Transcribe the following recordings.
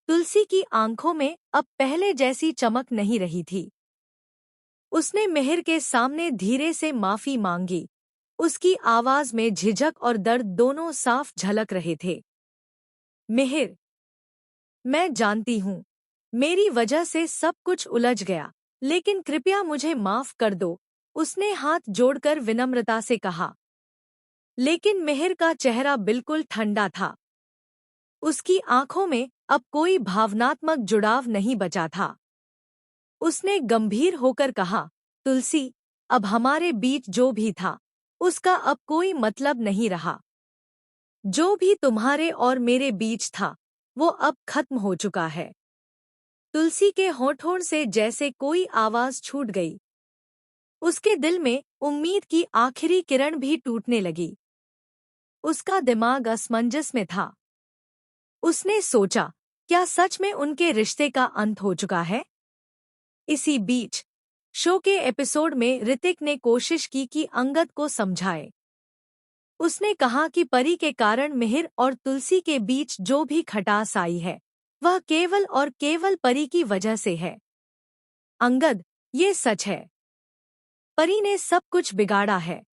तुलसी की आंखों में अब पहले जैसी चमक नहीं रही थी। उसने मिहिर के सामने धीरे से माफी मांगी। उसकी आवाज में झिझक और दर्द दोनों साफ झलक रहे थे। मिहिर, मैं जानती हूँ, मेरी वजह से सब कुछ उलझ गया, लेकिन कृपया मुझे माफ कर दो, उसने हाथ जोड़कर विनम्रता से कहा। लेकिन मिहिर का चेहरा बिल्कुल ठंडा था। उसकी आंखों में अब कोई भावनात्मक जुड़ाव नहीं बचा था। उसने गंभीर होकर कहा, तुलसी, अब हमारे बीच जो भी था, उसका अब कोई मतलब नहीं रहा। जो भी तुम्हारे और मेरे बीच था, वो अब खत्म हो चुका है। तुलसी के होठों से जैसे कोई आवाज छूट गई। उसके दिल में उम्मीद की आखिरी किरण भी टूटने लगी। उसका दिमाग असमंजस में था। उसने सोचा, क्या सच में उनके रिश्ते का अंत हो चुका है? इसी बीच शो के एपिसोड में ऋतिक ने कोशिश की कि अंगद को समझाए। उसने कहा कि परी के कारण मिहिर और तुलसी के बीच जो भी खटास आई है, वह केवल और केवल परी की वजह से है। अंगद, ये सच है। परी ने सब कुछ बिगाड़ा है।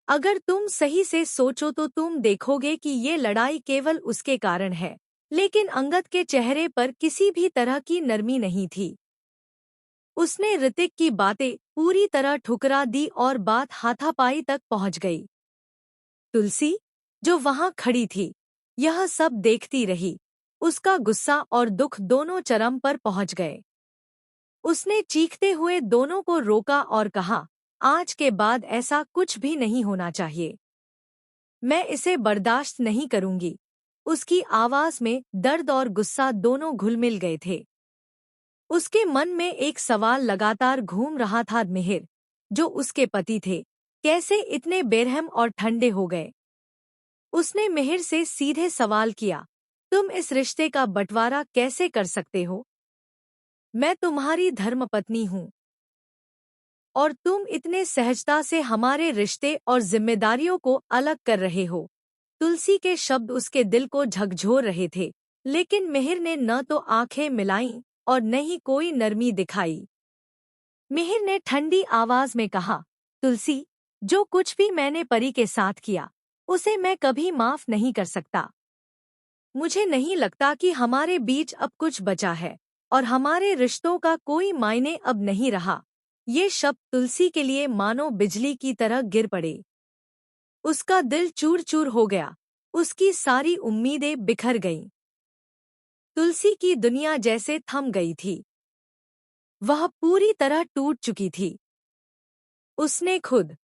अगर तुम सही से सोचो तो तुम देखोगे कि ये लड़ाई केवल उसके कारण है। लेकिन अंगद के चेहरे पर किसी भी तरह की नरमी नहीं थी। उसने ऋतिक की बातें पूरी तरह ठुकरा दी और बात हाथापाई तक पहुंच गई। तुलसी, जो वहां खड़ी थी, यह सब देखती रही। उसका गुस्सा और दुख दोनों चरम पर पहुंच गए। उसने चीखते हुए दोनों को रोका और कहा, आज के बाद ऐसा कुछ भी नहीं होना चाहिए। मैं इसे बर्दाश्त नहीं करूंगी। उसकी आवाज में दर्द और गुस्सा दोनों घुल-मिल गए थे। उसके मन में एक सवाल लगातार घूम रहा था, मिहिर, जो उसके पति थे, कैसे इतने बेरहम और ठंडे हो गए? उसने मिहिर से सीधे सवाल किया, तुम इस रिश्ते का बंटवारा कैसे कर सकते हो? मैं तुम्हारी धर्मपत्नी हूँ और तुम इतने सहजता से हमारे रिश्ते और जिम्मेदारियों को अलग कर रहे हो। तुलसी के शब्द उसके दिल को झकझोर रहे थे, लेकिन मिहिर ने न तो आंखें मिलाईं और न ही कोई नरमी दिखाई। मिहिर ने ठंडी आवाज में कहा, तुलसी, जो कुछ भी मैंने परी के साथ किया, उसे मैं कभी माफ नहीं कर सकता। मुझे नहीं लगता कि हमारे बीच अब कुछ बचा है और हमारे रिश्तों का कोई मायने अब नहीं रहा। ये शब्द तुलसी के लिए मानो बिजली की तरह गिर पड़े। उसका दिल चूर चूर हो गया। उसकी सारी उम्मीदें बिखर गईं। तुलसी की दुनिया जैसे थम गई थी। वह पूरी तरह टूट चुकी थी। उसने खुद